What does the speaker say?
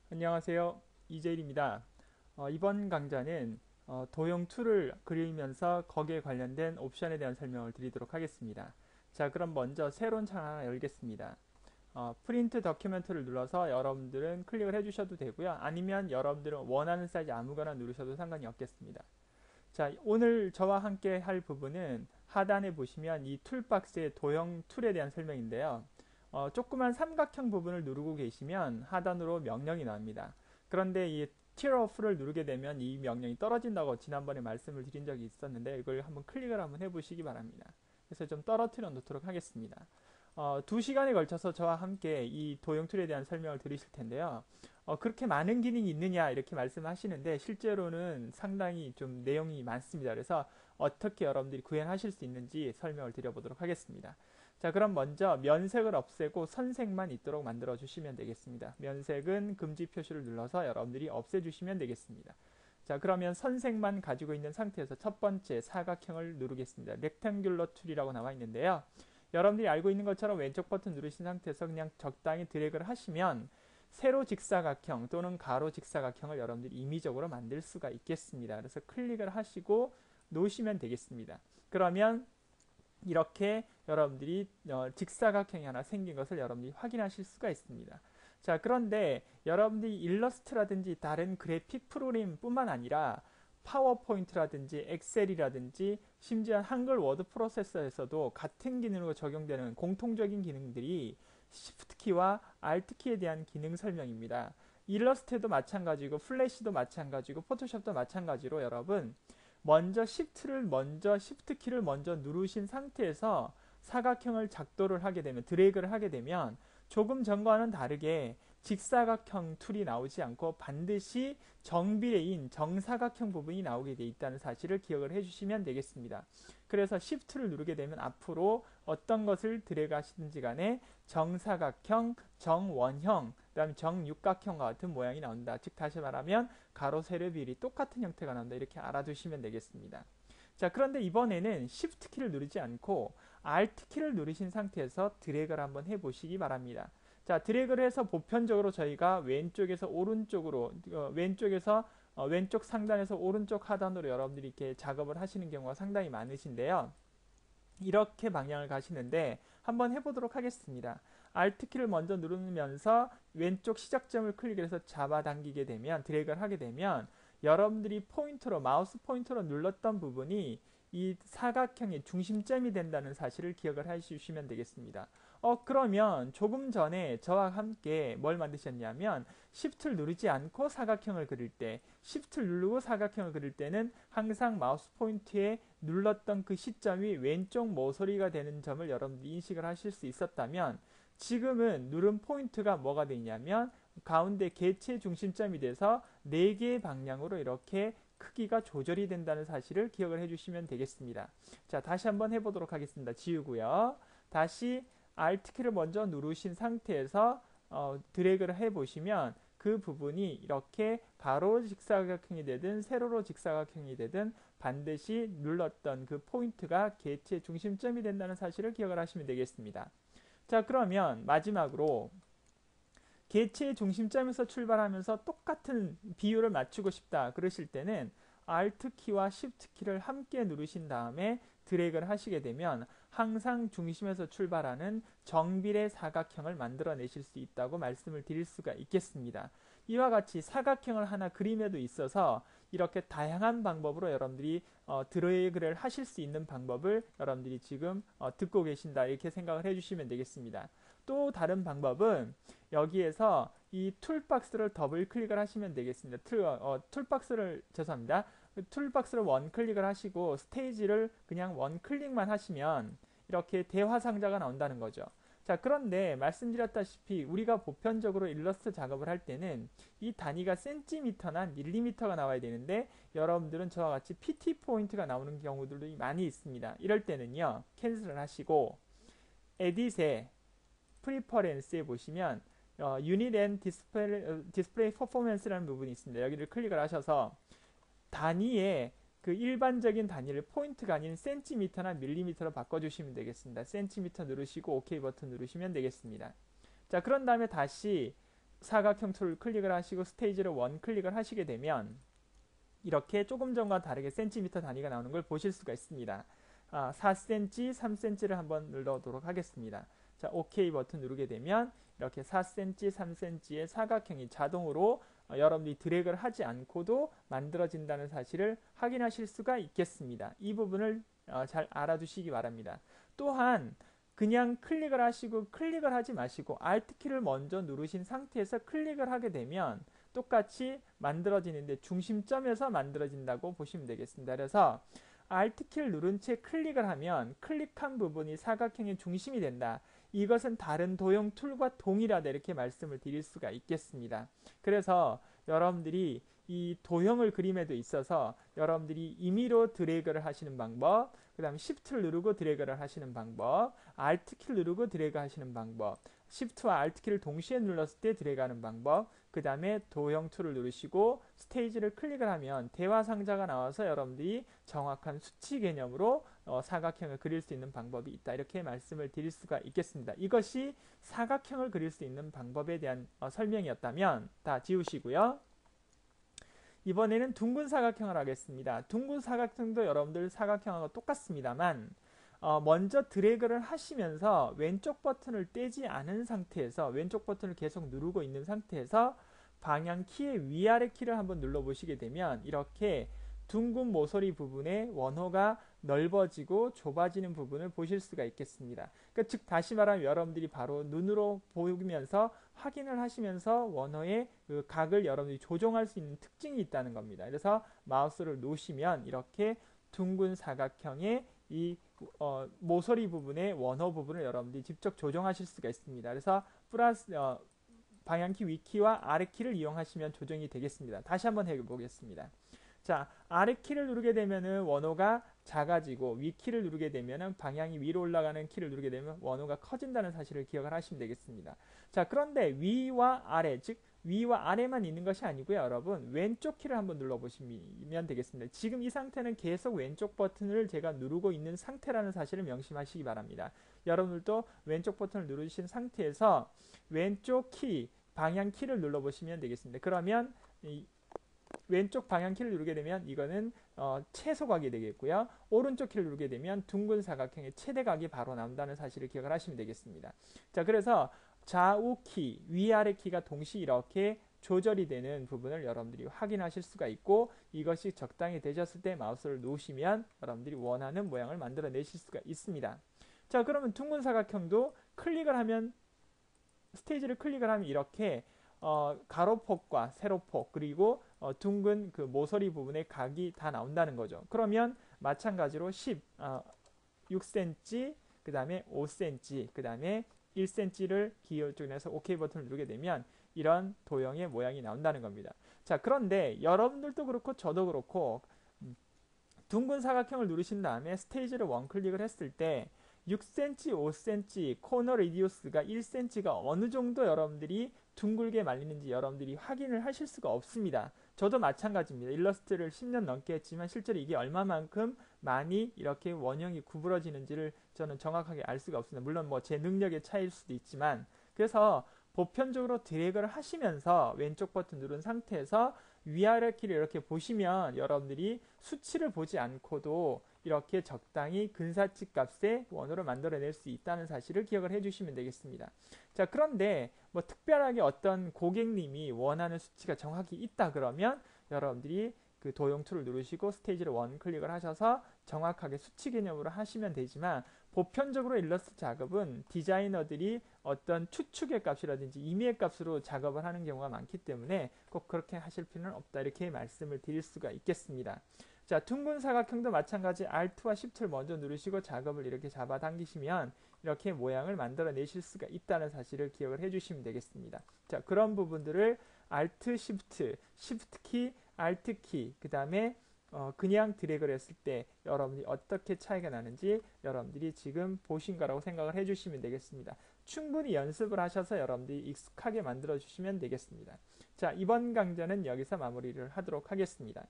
안녕하세요. 이재일입니다. 이번 강좌는 도형 2를 그리면서 거기에 관련된 옵션에 대한 설명을 드리도록 하겠습니다. 자, 그럼 먼저 새로운 창 하나 열겠습니다. 프린트 더큐멘트를 눌러서 여러분들은 클릭을 해주셔도 되고요. 아니면 여러분들은 원하는 사이즈 아무거나 누르셔도 상관이 없겠습니다. 자, 오늘 저와 함께 할 부분은 하단에 보시면 이 툴박스의 도형 툴에 대한 설명인데요. 조그만 삼각형 부분을 누르고 계시면 하단으로 명령이 나옵니다. 그런데 이 tear off를 누르게 되면 이 명령이 떨어진다고 지난번에 말씀을 드린 적이 있었는데 이걸 한번 클릭을 한번 해보시기 바랍니다. 그래서 좀 떨어뜨려 놓도록 하겠습니다. 2시간에 걸쳐서 저와 함께 이 도형 툴에 대한 설명을 드리실 텐데요. 그렇게 많은 기능이 있느냐 이렇게 말씀하시는데 실제로는 상당히 좀 내용이 많습니다. 그래서 어떻게 여러분들이 구현하실 수 있는지 설명을 드려보도록 하겠습니다. 자, 그럼 먼저 면색을 없애고 선색만 있도록 만들어 주시면 되겠습니다. 면색은 금지 표시를 눌러서 여러분들이 없애 주시면 되겠습니다. 자, 그러면 선색만 가지고 있는 상태에서 첫 번째 사각형을 누르겠습니다. 렉탱귤러 툴이라고 나와 있는데요. 여러분들이 알고 있는 것처럼 왼쪽 버튼 누르신 상태에서 그냥 적당히 드래그를 하시면 세로 직사각형 또는 가로 직사각형을 여러분들이 임의적으로 만들 수가 있겠습니다. 그래서 클릭을 하시고 놓으시면 되겠습니다. 그러면 이렇게 여러분들이 직사각형이 하나 생긴 것을 여러분들이 확인하실 수가 있습니다. 자, 그런데 여러분들이 일러스트라든지 다른 그래픽 프로그램 뿐만 아니라 파워포인트라든지 엑셀이라든지 심지어 한글 워드 프로세서에서도 같은 기능으로 적용되는 공통적인 기능들이 Shift 키와 Alt 키에 대한 기능 설명입니다. 일러스트도 마찬가지고 플래시도 마찬가지고 포토샵도 마찬가지로 여러분 먼저 Shift 키를 먼저 누르신 상태에서 사각형을 작도를 하게 되면 드래그를 하게 되면 조금 전과는 다르게 직사각형 툴이 나오지 않고 반드시 정비례인 정사각형 부분이 나오게 돼 있다는 사실을 기억을 해주시면 되겠습니다. 그래서 Shift를 누르게 되면 앞으로 어떤 것을 드래그 하시든지 간에 정사각형, 정원형, 그 다음에 정육각형과 같은 모양이 나온다. 즉 다시 말하면 가로 세로 비율이 똑같은 형태가 나온다. 이렇게 알아두시면 되겠습니다. 자, 그런데 이번에는 Shift 키를 누르지 않고 Alt 키를 누르신 상태에서 드래그를 한번 해보시기 바랍니다. 자, 드래그를 해서 보편적으로 저희가 왼쪽에서 오른쪽으로 왼쪽 상단에서 오른쪽 하단으로 여러분들이 이렇게 작업을 하시는 경우가 상당히 많으신데요. 이렇게 방향을 가시는데 한번 해보도록 하겠습니다. Alt키를 먼저 누르면서 왼쪽 시작점을 클릭해서 잡아당기게 되면 드래그를 하게 되면 여러분들이 마우스 포인터로 눌렀던 부분이 이 사각형의 중심점이 된다는 사실을 기억을 해주시면 되겠습니다. 그러면 조금 전에 저와 함께 뭘 만드셨냐면 Shift를 누르지 않고 사각형을 그릴 때 Shift를 누르고 사각형을 그릴 때는 항상 마우스 포인트에 눌렀던 그 시점이 왼쪽 모서리가 되는 점을 여러분들이 인식을 하실 수 있었다면 지금은 누른 포인트가 뭐가 되냐면 가운데 개체 중심점이 돼서 4개의 방향으로 이렇게 크기가 조절이 된다는 사실을 기억을 해주시면 되겠습니다. 자, 다시 한번 해보도록 하겠습니다. 지우고요. 다시 Alt키를 먼저 누르신 상태에서 드래그를 해보시면 그 부분이 이렇게 가로 직사각형이 되든 세로로 직사각형이 되든 반드시 눌렀던 그 포인트가 개체 중심점이 된다는 사실을 기억을 하시면 되겠습니다. 자, 그러면 마지막으로 개체의 중심점에서 출발하면서 똑같은 비율을 맞추고 싶다 그러실 때는 Alt 키와 Shift 키를 함께 누르신 다음에 드래그를 하시게 되면 항상 중심에서 출발하는 정비례 사각형을 만들어내실 수 있다고 말씀을 드릴 수가 있겠습니다. 이와 같이 사각형을 하나 그림에도 있어서 이렇게 다양한 방법으로 여러분들이 드래그를 하실 수 있는 방법을 여러분들이 지금 듣고 계신다 이렇게 생각을 해주시면 되겠습니다. 또 다른 방법은 여기에서 이 툴박스를 더블 클릭을 하시면 되겠습니다. 툴박스를 원 클릭을 하시고 스테이지를 그냥 원 클릭만 하시면 이렇게 대화 상자가 나온다는 거죠. 자, 그런데 말씀드렸다시피 우리가 보편적으로 일러스트 작업을 할 때는 이 단위가 센티미터나 밀리미터가 나와야 되는데 여러분들은 저와 같이 PT 포인트가 나오는 경우들도 많이 있습니다. 이럴 때는요, 캔슬을 하시고 에딧에 프리퍼렌스에 보시면 유닛 앤 디스플레이 퍼포먼스라는 부분이 있습니다. 여기를 클릭을 하셔서 단위의 그 일반적인 단위를 포인트가 아닌 센티미터나 밀리미터로 바꿔주시면 되겠습니다. 센티미터 누르시고 OK 버튼 누르시면 되겠습니다. 자, 그런 다음에 다시 사각형 툴을 클릭을 하시고 스테이지를 원 클릭을 하시게 되면 이렇게 조금 전과 다르게 센티미터 단위가 나오는 걸 보실 수가 있습니다. 4cm, 3cm를 한번 눌러도록 하겠습니다. 자, OK 버튼 누르게 되면 이렇게 4cm, 3cm의 사각형이 자동으로 여러분들이 드래그를 하지 않고도 만들어진다는 사실을 확인하실 수가 있겠습니다. 이 부분을 잘 알아두시기 바랍니다. 또한 그냥 클릭을 하시고 클릭을 하지 마시고 Alt키를 먼저 누르신 상태에서 클릭을 하게 되면 똑같이 만들어지는데 중심점에서 만들어진다고 보시면 되겠습니다. 그래서 Alt키를 누른 채 클릭을 하면 클릭한 부분이 사각형의 중심이 된다. 이것은 다른 도형 툴과 동일하다 이렇게 말씀을 드릴 수가 있겠습니다. 그래서 여러분들이 이 도형을 그림에도 있어서 여러분들이 임의로 드래그를 하시는 방법, 그 다음에 Shift를 누르고 드래그를 하시는 방법, Alt키를 누르고 드래그 하시는 방법, Shift와 Alt키를 동시에 눌렀을 때 드래그하는 방법, 그 다음에 도형 툴을 누르시고 스테이지를 클릭을 하면 대화 상자가 나와서 여러분들이 정확한 수치 개념으로 사각형을 그릴 수 있는 방법이 있다. 이렇게 말씀을 드릴 수가 있겠습니다. 이것이 사각형을 그릴 수 있는 방법에 대한 설명이었다면 다 지우시고요. 이번에는 둥근 사각형을 하겠습니다. 둥근 사각형도 여러분들 사각형하고 똑같습니다만 먼저 드래그를 하시면서 왼쪽 버튼을 떼지 않은 상태에서 왼쪽 버튼을 계속 누르고 있는 상태에서 방향 키의 위아래 키를 한번 눌러 보시게 되면 이렇게 둥근 모서리 부분에 원호가 넓어지고 좁아지는 부분을 보실 수가 있겠습니다. 그러니까 즉 다시 말하면 여러분들이 바로 눈으로 보면서 확인을 하시면서 원호의 그 각을 여러분들이 조정할 수 있는 특징이 있다는 겁니다. 그래서 마우스를 놓으시면 이렇게 둥근 사각형의 이 모서리 부분의 원호 부분을 여러분들이 직접 조정하실 수가 있습니다. 그래서 플러스 방향키 위키와 아래키를 이용하시면 조정이 되겠습니다. 다시 한번 해보겠습니다. 자, 아래키를 누르게 되면은 원호가 작아지고 위키를 누르게 되면은 방향이 위로 올라가는 키를 누르게 되면 원호가 커진다는 사실을 기억을 하시면 되겠습니다. 자, 그런데 위와 아래, 즉 위와 아래만 있는 것이 아니고요. 여러분 왼쪽 키를 한번 눌러보시면 되겠습니다. 지금 이 상태는 계속 왼쪽 버튼을 제가 누르고 있는 상태라는 사실을 명심하시기 바랍니다. 여러분들도 왼쪽 버튼을 누르신 상태에서 왼쪽 키, 방향 키를 눌러보시면 되겠습니다. 그러면 왼쪽 방향 키를 누르게 되면 이거는 최소각이 되겠고요. 오른쪽 키를 누르게 되면 둥근 사각형의 최대각이 바로 나온다는 사실을 기억을 하시면 되겠습니다. 자, 그래서 좌우 키, 위아래 키가 동시에 이렇게 조절이 되는 부분을 여러분들이 확인하실 수가 있고 이것이 적당히 되셨을 때 마우스를 놓으시면 여러분들이 원하는 모양을 만들어내실 수가 있습니다. 자, 그러면 둥근 사각형도 클릭을 하면 스테이지를 클릭을 하면 이렇게 가로폭과 세로폭 그리고 둥근 그 모서리 부분의 각이 다 나온다는 거죠. 그러면 마찬가지로 6cm 그 다음에 5cm 그 다음에 1cm를 기울여서 OK 버튼을 누르게 되면 이런 도형의 모양이 나온다는 겁니다. 자, 그런데 여러분들도 그렇고 저도 그렇고 둥근 사각형을 누르신 다음에 스테이지를 원클릭을 했을 때 6cm, 5cm, 코너 레디우스가 1cm가 어느 정도 여러분들이 둥글게 말리는지 여러분들이 확인을 하실 수가 없습니다. 저도 마찬가지입니다. 일러스트를 10년 넘게 했지만 실제로 이게 얼마만큼 많이 이렇게 원형이 구부러지는지를 저는 정확하게 알 수가 없습니다. 물론 뭐 제 능력의 차이일 수도 있지만 그래서 보편적으로 드래그를 하시면서 왼쪽 버튼 누른 상태에서 위아래 키를 이렇게 보시면 여러분들이 수치를 보지 않고도 이렇게 적당히 근사치 값의 원호를 만들어낼 수 있다는 사실을 기억을 해주시면 되겠습니다. 자, 그런데 뭐 특별하게 어떤 고객님이 원하는 수치가 정확히 있다 그러면 여러분들이 그 도형 툴을 누르시고 스테이지를 원 클릭을 하셔서 정확하게 수치 개념으로 하시면 되지만 보편적으로 일러스트 작업은 디자이너들이 어떤 추측의 값이라든지 임의의 값으로 작업을 하는 경우가 많기 때문에 꼭 그렇게 하실 필요는 없다 이렇게 말씀을 드릴 수가 있겠습니다. 자, 둥근 사각형도 마찬가지 Alt와 Shift를 먼저 누르시고 작업을 이렇게 잡아당기시면 이렇게 모양을 만들어내실 수가 있다는 사실을 기억을 해주시면 되겠습니다. 자, 그런 부분들을 Alt, Shift, Shift 키, Alt 키, 그 다음에 그냥 드래그를 했을 때 여러분이 어떻게 차이가 나는지 여러분들이 지금 보신 거라고 생각을 해주시면 되겠습니다. 충분히 연습을 하셔서 여러분들이 익숙하게 만들어 주시면 되겠습니다. 자, 이번 강좌는 여기서 마무리를 하도록 하겠습니다.